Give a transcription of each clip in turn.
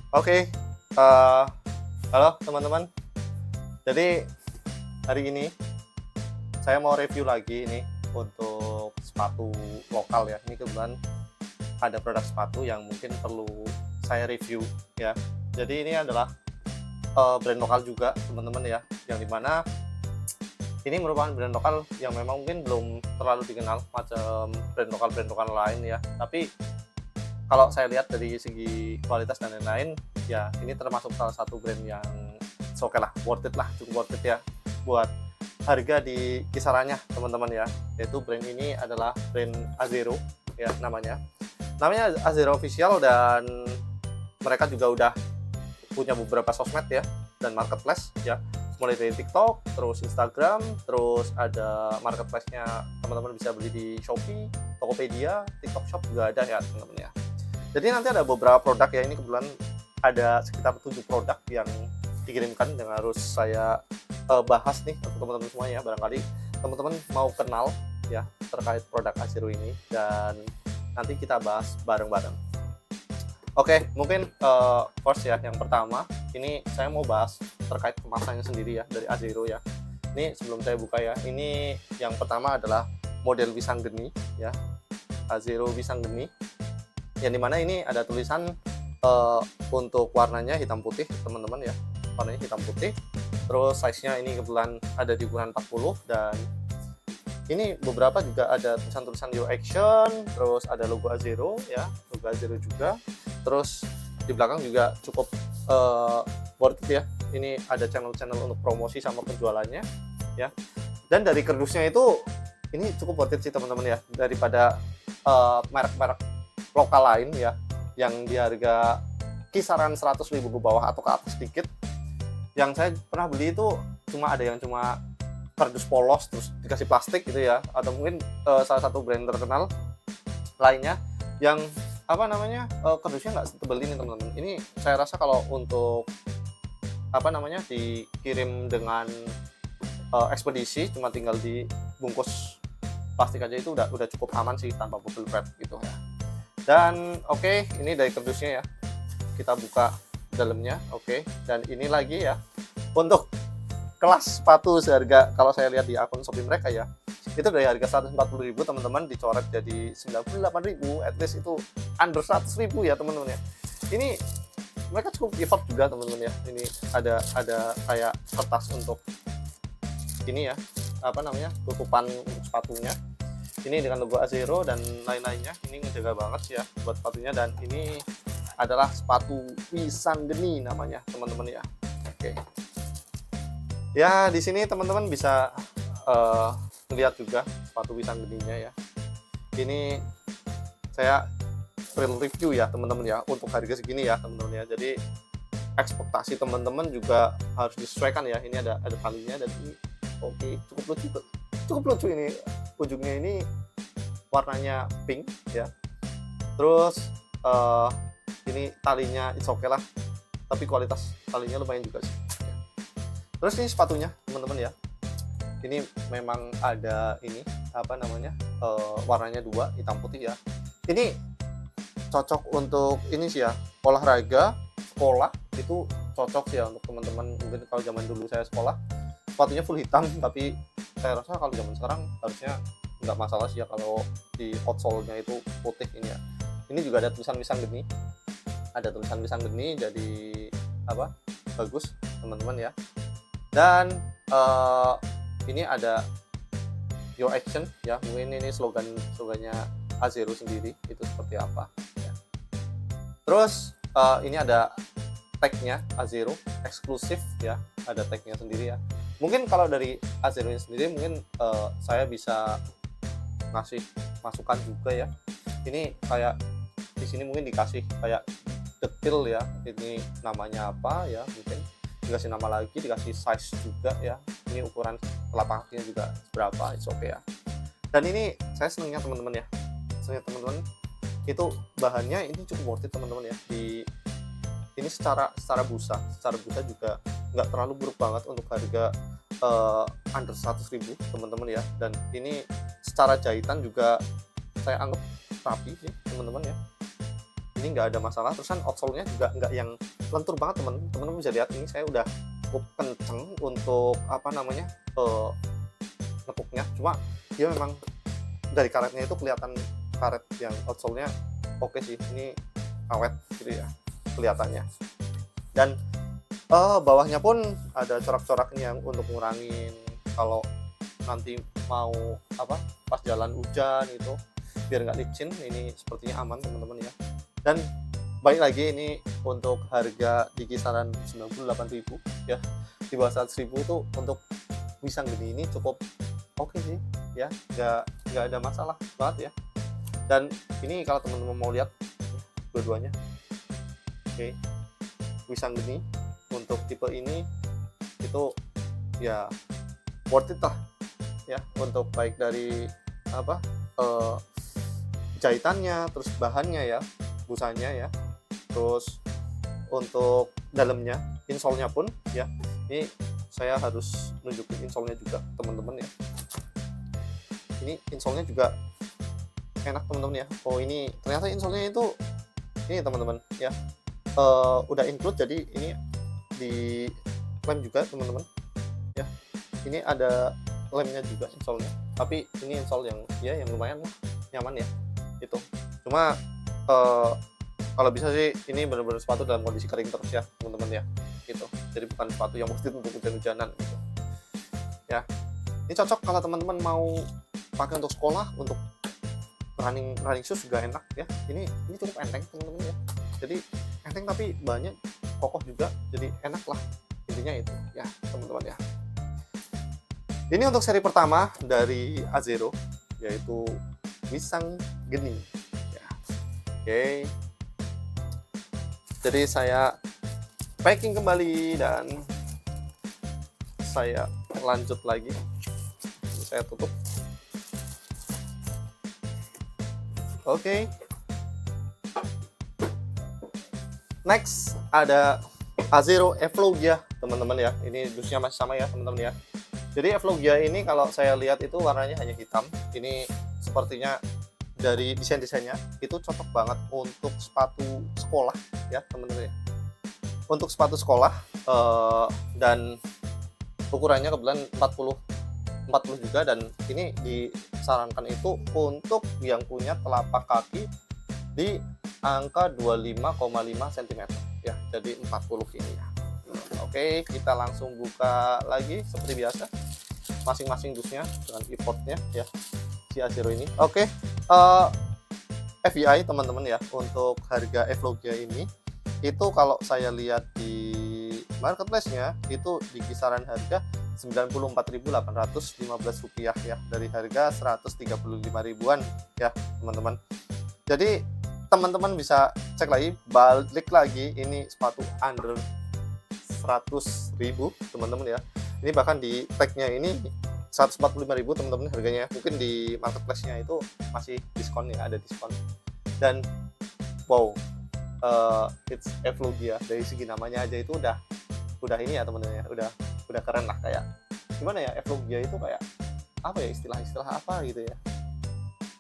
Oke, eh, halo teman-teman. Jadi hari ini saya mau review lagi ini untuk sepatu lokal ya. Ini kebetulan ada produk sepatu yang mungkin perlu saya review ya. Jadi ini adalah brand lokal juga teman-teman ya, yang dimana ini merupakan brand lokal yang memang mungkin belum terlalu dikenal macam brand lokal lain ya. Tapi kalau saya lihat dari segi kualitas dan lain-lain, ya ini termasuk salah satu brand yang oke lah, worth it lah, cukup worth it ya buat harga di kisarannya teman-teman ya. Yaitu brand ini adalah brand Azero ya namanya. Namanya Azero Official, dan mereka juga udah punya beberapa sosmed ya dan marketplace ya, mulai dari TikTok, terus Instagram, terus ada marketplace-nya, teman-teman bisa beli di Shopee, Tokopedia, TikTok Shop juga ada ya teman-teman ya. Jadi nanti ada beberapa produk ya, ini kebetulan ada sekitar 7 produk yang dikirimkan yang harus saya bahas nih untuk teman-teman semua ya. Barangkali teman-teman mau kenal ya terkait produk Azero ini, dan nanti kita bahas bareng-bareng. Oke, mungkin first ya, yang pertama ini saya mau bahas terkait kemasannya sendiri ya dari Azero ya. Ini sebelum saya buka ya, ini yang pertama adalah model Wisanggeni ya, Azero Wisanggeni, yang dimana ini ada tulisan untuk warnanya hitam putih teman-teman ya, warnanya hitam putih. Terus size-nya ini kebetulan ada di ukuran 40, dan ini beberapa juga ada tulisan-tulisan Yo Action, terus ada logo Azero ya, logo Azero juga. Terus di belakang juga cukup worth it ya, ini ada channel-channel untuk promosi sama penjualannya ya. Dan dari kardusnya itu ini cukup worth it sih teman-teman ya, daripada merek-merek lokal lain ya yang di harga kisaran 100.000 ke bawah atau ke atas sedikit. Yang saya pernah beli itu ada yang cuma kardus polos terus dikasih plastik gitu ya, atau mungkin salah satu brand terkenal lainnya yang kardusnya nggak setebal ini teman-teman. Ini saya rasa kalau untuk dikirim dengan ekspedisi, cuma tinggal dibungkus plastik aja itu udah cukup aman sih, tanpa bubble wrap gitu ya. Dan oke, ini dari kardusnya ya, kita buka dalamnya. Oke, dan ini lagi ya untuk kelas sepatu seharga, kalau saya lihat di akun Shopee mereka ya, itu dari harga 140.000 teman-teman dicoret jadi 98.000, at least itu under 100.000 ya teman-teman ya. Ini mereka cukup effort juga teman-teman ya. Ini ada kayak kertas untuk ini ya, tutupan untuk sepatunya. Ini dengan logo Azero dan lain-lainnya, ini ngejaga banget sih ya buat sepatunya. Dan ini adalah sepatu Wisanggeni namanya teman-teman ya. Oke. Ya, di sini teman-teman bisa lihat juga sepatu Wisanggeninya ya. Ini saya real review ya teman-teman ya, untuk harga segini ya teman-teman ya. Jadi ekspektasi teman-teman juga harus disesuaikan ya. Ini ada talinya, dan ini oke, cukup lucu ini. Ujungnya ini warnanya pink ya. Terus ini talinya it's okay lah, tapi kualitas talinya lumayan juga sih. Terus ini sepatunya teman-teman ya, ini memang ada ini warnanya dua, hitam putih ya. Ini cocok untuk ini sih ya, olahraga, sekolah itu cocok sih ya untuk teman-teman. Mungkin kalau zaman dulu saya sekolah sepatunya full hitam, tapi saya rasa kalau zaman sekarang harusnya nggak masalah sih ya kalau di outsole-nya itu putih ini ya. Ini juga ada tulisan Wisanggeni, jadi bagus teman-teman ya. Dan ini ada Yo Action ya, mungkin ini slogannya Azero sendiri itu seperti apa ya. Terus ini ada tagnya Azero eksklusif ya, ada tagnya sendiri ya. Mungkin kalau dari Azero sendiri mungkin saya bisa ngasih masukan juga ya. Ini kayak di sini mungkin dikasih kayak detail ya, ini namanya apa ya, mungkin dikasih nama lagi, dikasih size juga ya, ini ukuran telapak kakinya juga berapa, it's okay ya. Dan ini saya senangnya teman-teman itu bahannya ini cukup worth it teman-teman ya. Ini secara busa juga nggak terlalu buruk banget untuk harga under 100.000 teman-teman ya. Dan ini secara jahitan juga saya anggap rapi sih teman-teman ya. ini nggak ada masalah. Terus kan outsole-nya juga nggak yang lentur banget, teman-teman bisa lihat ini saya udah cukup kenceng untuk apa namanya nekuknya. Cuma dia memang dari karetnya itu kelihatan karet yang outsole-nya oke sih, ini awet gitu ya kelihatannya. Dan bawahnya pun ada corak-coraknya untuk ngurangin kalau nanti mau apa pas jalan hujan itu biar nggak licin. Ini sepertinya aman teman-teman ya. Dan baik lagi ini untuk harga di kisaran 98.000 ya, di bawah 100.000 itu untuk Wisang Geni ini cukup oke sih ya, nggak ada masalah banget ya. Dan ini kalau teman-teman mau lihat dua-duanya, oke, Wisang Geni untuk tipe ini itu ya worth it lah ya, untuk baik dari apa jahitannya, terus bahannya ya, busanya ya, terus untuk dalamnya, insole-nya pun ya, ini saya harus nunjukin insole-nya juga teman-teman ya. Ini insole-nya juga enak teman-teman ya. Oh ini ternyata insole-nya itu ini teman-teman ya, udah include, jadi ini di lem juga teman-teman ya. Ini ada lemnya juga insole-nya, tapi ini insole yang ya yang lumayan nyaman ya itu. Cuma kalau bisa sih ini benar-benar sepatu dalam kondisi kering terus ya teman-teman ya gitu. Jadi bukan sepatu yang mesti untuk hujan-hujanan gitu ya. Ini cocok kalau teman-teman mau pakai untuk sekolah, untuk running shoes juga enak ya. Ini cukup enteng teman-teman ya, jadi enteng tapi banyak kokoh juga, jadi enak lah intinya itu ya teman-teman ya. Ini untuk seri pertama dari Azero, yaitu Wisang Geni ya. Oke, jadi saya packing kembali dan saya lanjut lagi. Saya tutup. Oke. Next ada Azero Evlogia teman-teman ya. Ini dusnya masih sama ya teman-teman ya. Jadi Evlogia ini kalau saya lihat itu warnanya hanya hitam. Ini sepertinya dari desain-desainnya itu cocok banget untuk sepatu sekolah ya teman-teman ya. Untuk sepatu sekolah dan ukurannya kebetulan 40 juga, dan ini disarankan itu untuk yang punya telapak kaki di angka 25,5 cm ya, jadi 40 ini ya. Oke, kita langsung buka lagi seperti biasa masing-masing dusnya dengan importnya ya si Azero ini. Oke, FYI teman-teman ya, untuk harga Evlogia ini itu kalau saya lihat di marketplace-nya itu di kisaran harga Rp94.815 ya, dari harga 135 ribuan ya teman-teman. Jadi teman-teman bisa cek lagi, balik lagi, ini sepatu under 100.000 teman-teman ya. Ini bahkan di tag-nya ini 145.000 teman-teman harganya. Mungkin di marketplace-nya itu masih diskon ya, ada diskon. Dan wow, it's Evlogia, dari segi namanya aja itu udah ini ya teman-teman ya, udah keren lah. Kayak gimana ya, Evlogia itu kayak apa ya, istilah apa gitu ya,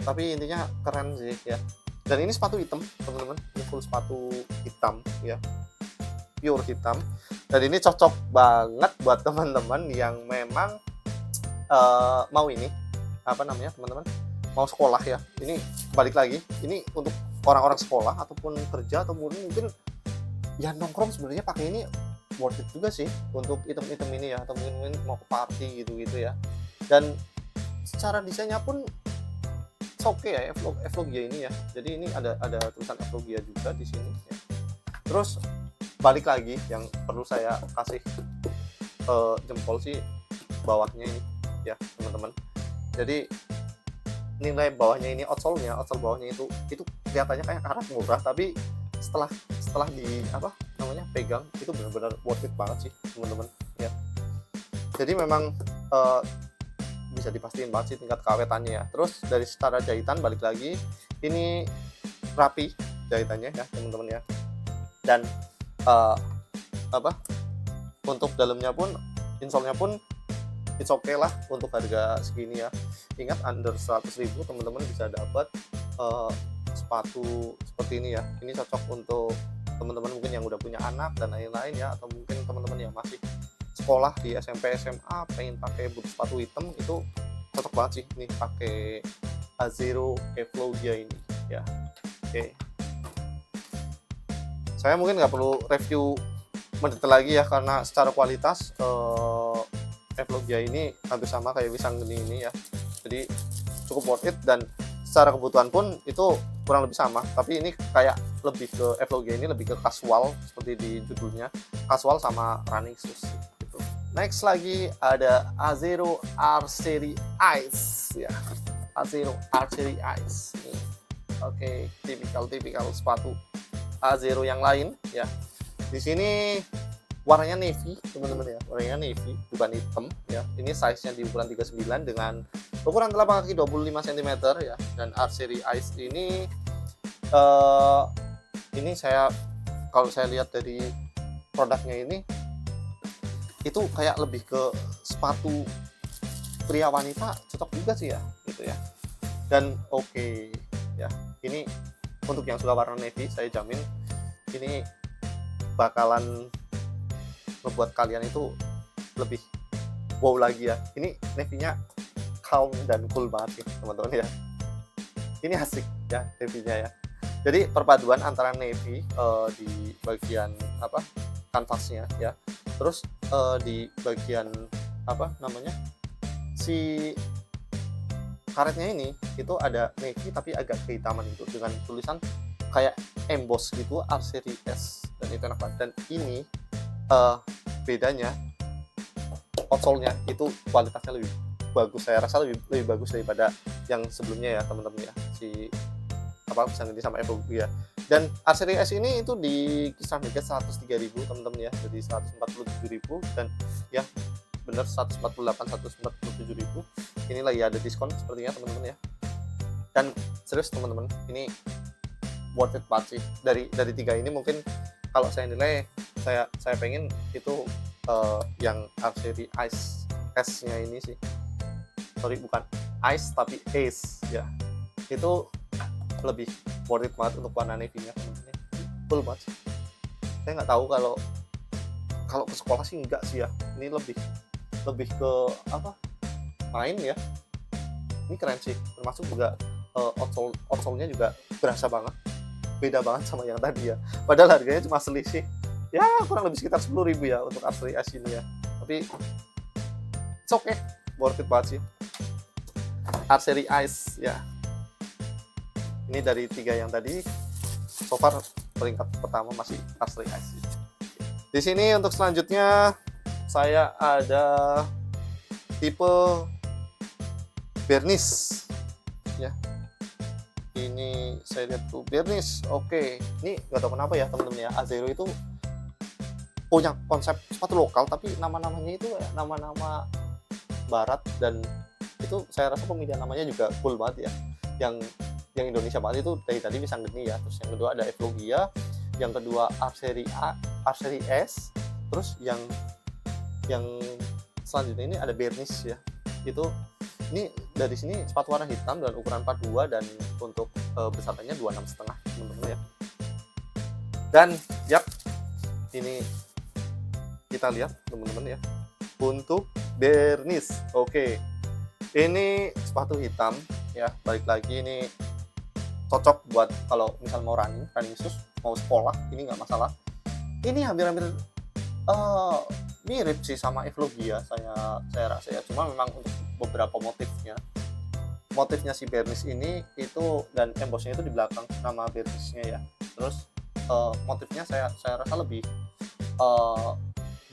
tapi intinya keren sih ya. Dan ini sepatu hitam teman-teman, ini full sepatu hitam ya, pure hitam. Dan ini cocok banget buat teman-teman yang memang mau ini apa namanya teman-teman, mau sekolah ya. Ini balik lagi, ini untuk orang-orang sekolah ataupun kerja, ataupun mungkin ya nongkrong, sebenarnya pakai ini worth it juga sih untuk item-item ini ya, atau mungkin mau ke party gitu ya. Dan secara desainnya pun oke ya, Evlogia ini ya. Jadi ini ada tulisan Evlogia juga di sini ya. Terus balik lagi yang perlu saya kasih jempol sih bawahnya ini ya teman-teman. Jadi nilai bawahnya ini, outsole bawahnya itu kelihatannya kayak karet murah, tapi setelah di apa namanya pegang itu benar-benar worth it banget sih teman-teman ya. Jadi memang bisa dipastiin banget sih tingkat keawetannya ya. Terus dari setara jahitan, balik lagi, ini rapi jahitannya ya teman-teman ya. Dan untuk dalamnya pun, insole-nya pun it's okay lah untuk harga segini ya. Ingat under 100.000 teman-teman bisa dapat sepatu seperti ini ya. Ini cocok untuk teman-teman mungkin yang udah punya anak dan lain-lain ya, atau mungkin teman-teman yang masih sekolah di SMP SMA pengen pakai boot sepatu hitam, itu cocok banget sih nih pakai Azero Evlogia ini ya. Oke, saya mungkin nggak perlu review mendetail lagi ya, karena secara kualitas Evlogia ini hampir sama kayak Wissangeni ini ya, jadi cukup worth it. Dan secara kebutuhan pun itu kurang lebih sama, tapi ini kayak lebih ke Evlogia ini lebih ke casual seperti di judulnya, casual sama running shoes gitu. Next lagi ada Azero R Series Ice ya, Azero R Series Ice nih. Oke, tipikal sepatu Azero yang lain ya. Di sini warnanya navy teman-teman ya, warnanya navy bukan hitam ya. Ini size-nya di ukuran 39 dengan ukuran telapak kaki 25 cm ya. Dan R Series Ice ini kalau saya lihat dari produknya ini itu kayak lebih ke sepatu pria wanita, cocok juga sih ya gitu ya. Dan oke ya, ini untuk yang suka warna navy, saya jamin ini bakalan membuat kalian itu lebih wow lagi ya. Ini navy-nya calm dan cool banget sih teman-teman ya. Ini asik ya navy-nya ya. Jadi perpaduan antara navy di bagian kanvasnya ya, terus di bagian si karetnya ini itu ada navy tapi agak kehitaman itu dengan tulisan kayak emboss gitu R Series S, dan itu enak banget. Dan ini bedanya outsole-nya itu kualitasnya lebih bagus, saya rasa lebih bagus daripada yang sebelumnya ya teman-teman ya, si Wissangeni sama Evlogia. Dan R Series S ini itu di kisaran harga 103.000 teman-teman ya, jadi 147.000, dan ya bener 147.000 ini lagi ada diskon sepertinya teman-teman ya. Dan serius teman-teman, ini worth it banget sih. Dari tiga ini mungkin kalau saya nilai, saya pengen itu yang R Series Ice S-nya ini sih, sorry bukan Ice tapi Ace ya, itu lebih worth it banget untuk warna navy-nya teman-teman. Cool banget sih. Saya nggak tahu kalau ke sekolah sih enggak sih ya, ini lebih ke main ya. Ini keren sih, termasuk juga outsole-nya juga berasa banget, beda banget sama yang tadi ya. Padahal harganya cuma selisih ya kurang lebih sekitar 10.000 ya untuk R Series S ini ya, tapi it's okay, worth it banget sih R Series Ice ya. Ini dari tiga yang tadi, so far peringkat pertama masih R Series Ice. Di sini untuk selanjutnya saya ada tipe Bernice ya. Ini saya lihat tuh Bernice. Oke, ini nggak tahu kenapa ya teman-teman ya, Azero itu punya konsep sepatu lokal tapi nama-namanya itu nama-nama barat, dan itu saya rasa pemilihan namanya juga cool banget ya. Yang Indonesia banget itu dari tadi Wissangeni ya, terus yang kedua ada Evlogia, yang kedua R Series S, terus yang selanjutnya ini ada Bernice ya. Ini dari sini sepatu warna hitam dan ukuran 42, dan untuk besarannya 26,5 teman-teman ya. Dan ini kita lihat teman-teman ya untuk Bernice. Oke, ini sepatu hitam ya, balik lagi ini cocok buat kalau misal mau running shoes, mau sekolah, ini nggak masalah. Ini hampir-hampir mirip sih sama Evlogia saya rasa ya, cuma memang untuk beberapa motifnya si Bernice ini itu, dan embossnya itu di belakang nama Bernice-nya ya. Terus motifnya saya rasa lebih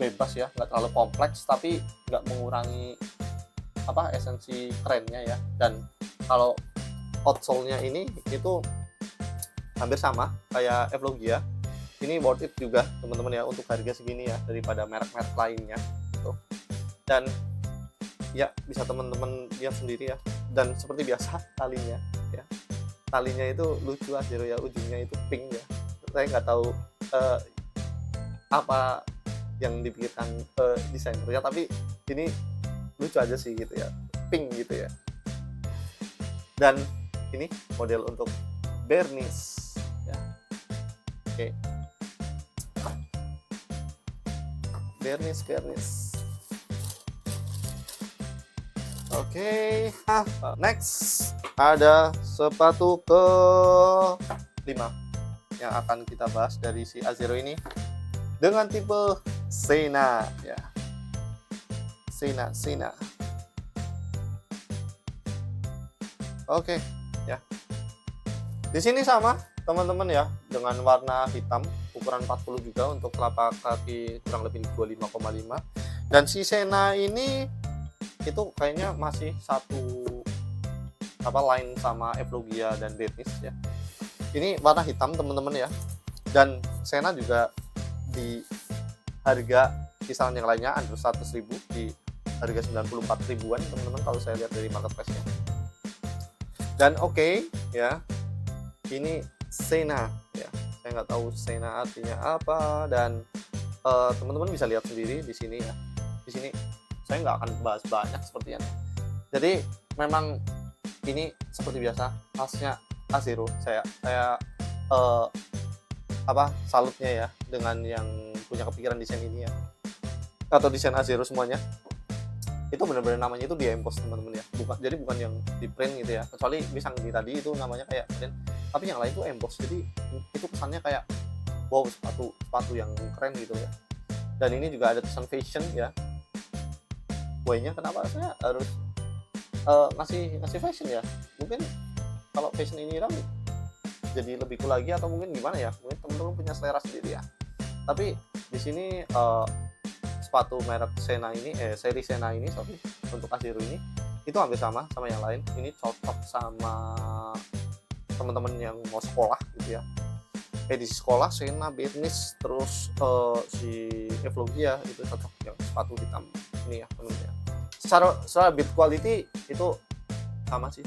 bebas ya, nggak terlalu kompleks tapi nggak mengurangi esensi kerennya ya. Dan kalau outsole-nya ini itu hampir sama kayak Evlogia. Ini worth it juga teman-teman ya untuk harga segini ya, daripada merek-merek lainnya gitu. Dan ya bisa teman-teman lihat sendiri ya. Dan seperti biasa talinya ya, talinya itu lucu aja ya, ujungnya itu pink ya. Saya nggak tahu apa yang dipikirkan desainernya, tapi ini lucu aja sih gitu ya, pink gitu ya. Dan ini model untuk Bernis ya. Oke. Bernis. Oke. Next ada sepatu ke 5 yang akan kita bahas dari si Azero ini dengan tipe Sena ya. Sena. Oke ya. Di sini sama teman-teman ya, dengan warna hitam, ukuran 40 juga untuk telapak kaki kurang lebih 25,5. Dan si Sena ini itu kayaknya masih satu line sama Evlogia dan Bernis ya. Ini warna hitam teman-teman ya. Dan Sena juga di harga kisaran yang lainnya under 100.000, di harga 94 ribuan teman-teman kalau saya lihat dari marketplace-nya. Dan oke ya, ini Sena ya. Saya nggak tahu Sena artinya apa, dan teman-teman bisa lihat sendiri di sini ya. Di sini saya nggak akan bahas banyak sepertinya. Jadi memang ini seperti biasa khasnya Azero. Saya salutnya ya dengan yang punya kepikiran desain ini ya, atau desain Azero semuanya. Itu benar-benar namanya itu di emboss teman-teman ya, jadi bukan yang di print gitu ya, kecuali Misang di tadi itu namanya kayak print, tapi yang lain itu emboss, jadi itu kesannya kayak wow, sepatu yang keren gitu ya. Dan ini juga ada tulisan fashion ya. Why-nya kenapa saya harus ngasih fashion ya? Mungkin kalau fashion ini kan jadi lebih cool lagi, atau mungkin gimana ya, mungkin teman-teman punya selera sendiri ya. Tapi di sini sepatu merek Sena ini, seri Sena ini, untuk Azero ini itu hampir sama yang lain. Ini cocok sama teman-teman yang mau sekolah gitu ya, edisi sekolah Sena, Bernis, terus si Evlogia itu cocok yang sepatu hitam ini ya teman-teman ya. Secara build quality itu sama sih,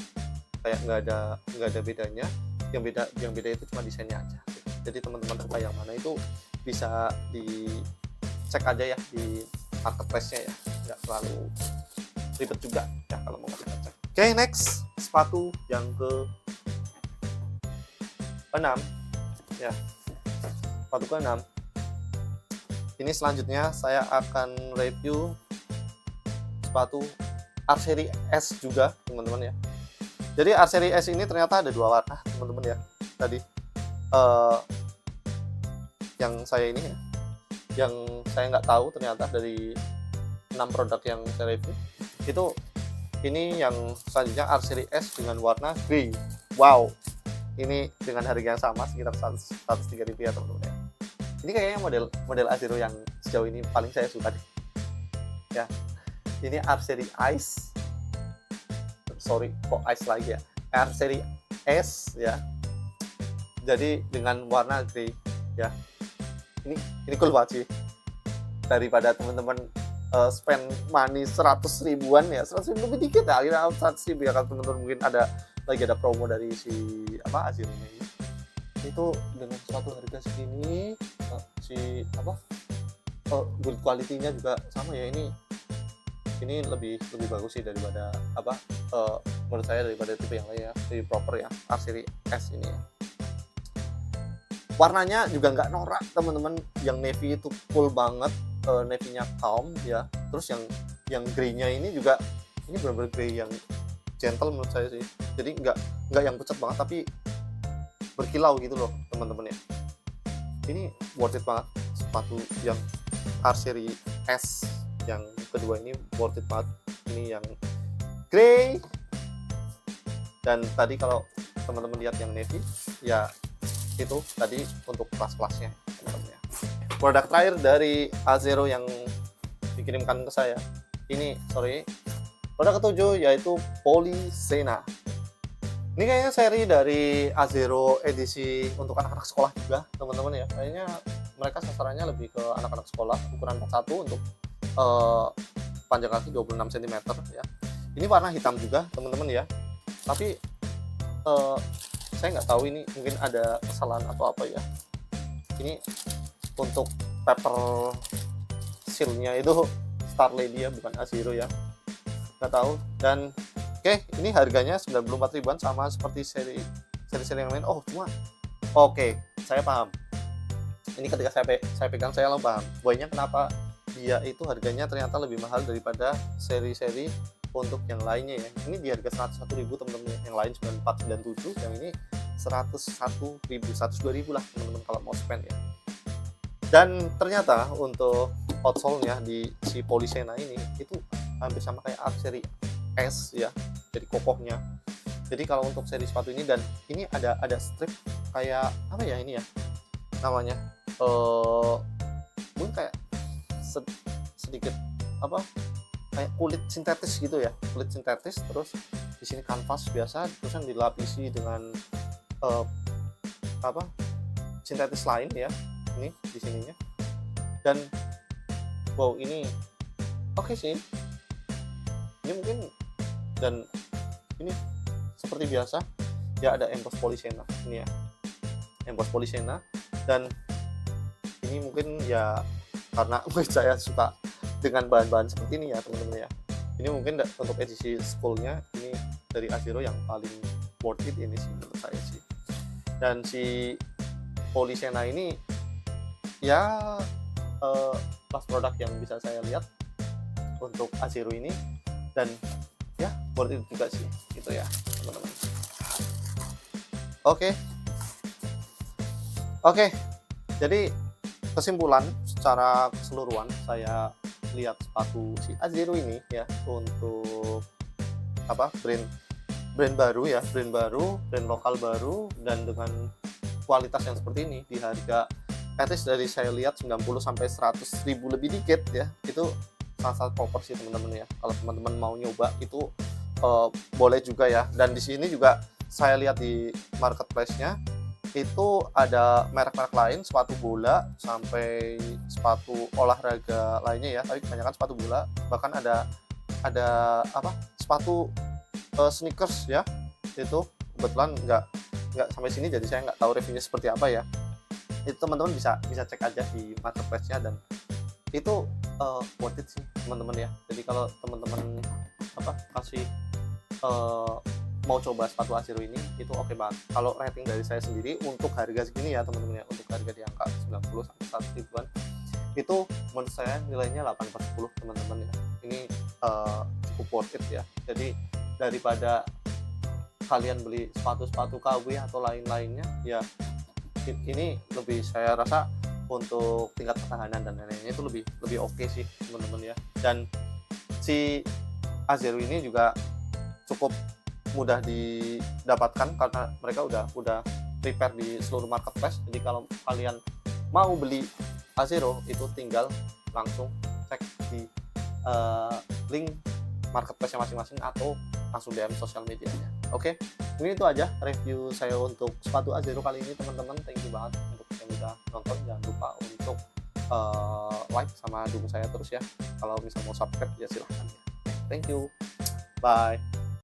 kayak nggak ada bedanya. Yang beda itu cuma desainnya aja. Jadi teman-teman terbaik yang mana itu bisa dicek aja ya di marketplace-nya ya, nggak terlalu ribet juga ya kalau mau ngecek. Oke, next sepatu yang ke 6 ya. Sepatu ke 6 ini selanjutnya saya akan review sepatu R Series S juga teman-teman ya. Jadi R Series S ini ternyata ada 2 warna teman-teman ya. Tadi yang saya ini ya, yang saya nggak tahu ternyata dari 6 produk yang saya review itu, ini yang selanjutnya R Series S dengan warna grey. Wow, ini dengan harga yang sama sekitar 103 ribu ya teman-teman ya. Ini kayaknya model Azero yang sejauh ini paling saya suka deh ya. Ini R Series Ice, sorry kok Ice lagi ya, R Series S ya. Jadi dengan warna grey ya. Ini cool banget sih. Daripada teman-teman spend money 100 ribuan ya, 100 ribu lebih dikit ya, kira 100 ribu ya, kalau teman-teman mungkin lagi ada promo dari si Azero ini. Itu dengan suatu harga segini, build quality-nya juga sama ya. Ini lebih bagus sih daripada menurut saya daripada tipe yang lain ya, lebih proper ya R Series S ini ya. Warnanya juga nggak norak teman-teman, yang navy itu cool banget, navy-nya calm ya. Terus yang grey-nya ini juga, ini benar-benar grey yang gentle menurut saya sih. Jadi nggak yang pucat banget, tapi berkilau gitu loh teman-teman ya. Ini worth it banget, sepatu yang R Series S yang kedua ini worth it banget. Ini yang grey, dan tadi kalau teman-teman lihat yang navy ya, itu tadi untuk kelas-kelasnya teman-teman ya. Produk terakhir dari Azero yang dikirimkan ke saya ini, produk ketujuh, yaitu Poly Sena. Ini kayaknya seri dari Azero edisi untuk anak-anak sekolah juga teman-teman ya. Kayaknya mereka sasarannya lebih ke anak-anak sekolah, ukuran 41 untuk panjang kaki 26 cm ya. Ini warna hitam juga teman-teman ya, tapi saya nggak tahu ini mungkin ada kesalahan atau apa ya. Ini untuk paper seal-nya itu Star Lady ya, bukan Azero ya, nggak tahu. Dan oke, ini harganya 94 ribuan sama seperti seri-seri yang lain, oh cuma oke, saya paham. Ini ketika saya pegang, saya langsung paham why-nya kenapa dia itu harganya ternyata lebih mahal daripada seri-seri untuk yang lainnya ya. Ini di harga 101.000 teman-teman, yang lain 9497, yang ini 101.000, 102.000 lah teman-teman kalau mau spend ya. Dan ternyata untuk outsole-nya di si Polisena ini itu hampir sama kayak Arc seri S ya, jadi kokohnya. Jadi kalau untuk seri sepatu ini, dan ini ada strip kayak apa ya ini ya namanya, mungkin kayak sedikit apa kayak kulit sintetis gitu ya, kulit sintetis, terus di sini kanvas biasa, terus yang dilapisi dengan apa sintetis lain ya, ini di sininya. Dan wow, ini oke sih, ini mungkin, dan ini seperti biasa ya, ada emboss Polisena ini ya, emboss Polisena. Dan ini mungkin ya karena saya suka dengan bahan-bahan seperti ini ya teman-teman ya, ini mungkin untuk edisi schoolnya ini dari Azero yang paling worth it ini sih menurut saya sih. Dan si Polisena ini ya pas produk yang bisa saya lihat untuk Azero ini, dan ya worth it juga sih gitu ya teman-teman. Oke, jadi kesimpulan secara keseluruhan saya lihat sepatu si Azero ini ya, untuk apa brand baru ya, brand lokal baru, dan dengan kualitas yang seperti ini di harga at least dari saya lihat 90 sampai 100 ribu lebih dikit ya, itu sangat proper sih teman-teman ya. Kalau teman-teman mau nyoba itu boleh juga ya. Dan di sini juga saya lihat di marketplace-nya itu ada merek-merek lain, sepatu bola sampai sepatu olahraga lainnya ya, tapi kebanyakan sepatu bola. Bahkan ada apa sepatu sneakers ya, itu kebetulan nggak sampai sini, jadi saya nggak tahu reviewnya seperti apa ya. Itu teman-teman bisa cek aja di marketplace-nya, dan itu worth it sih teman-teman ya. Jadi kalau teman-teman kasih mau coba sepatu Azero ini, itu oke banget. Kalau rating dari saya sendiri untuk harga segini ya teman-teman ya, untuk harga di angka 90 sampai 100 ribuan, itu menurut saya nilainya 8/10 teman-teman ya. Ini cukup worth it ya. Jadi daripada kalian beli sepatu-sepatu KW atau lain-lainnya ya, ini lebih, saya rasa untuk tingkat ketahanan dan lain-lainnya itu lebih oke sih teman-teman ya. Dan si Azero ini juga cukup mudah didapatkan karena mereka udah prepare di seluruh marketplace. Jadi kalau kalian mau beli Azero itu tinggal langsung cek di link marketplace-nya masing-masing atau langsung DM sosial medianya. Oke, ini itu aja review saya untuk sepatu Azero kali ini teman-teman. Thank you banget untuk yang udah nonton. Jangan lupa untuk like sama dukung saya terus ya. Kalau bisa mau subscribe ya silahkan. Thank you, bye.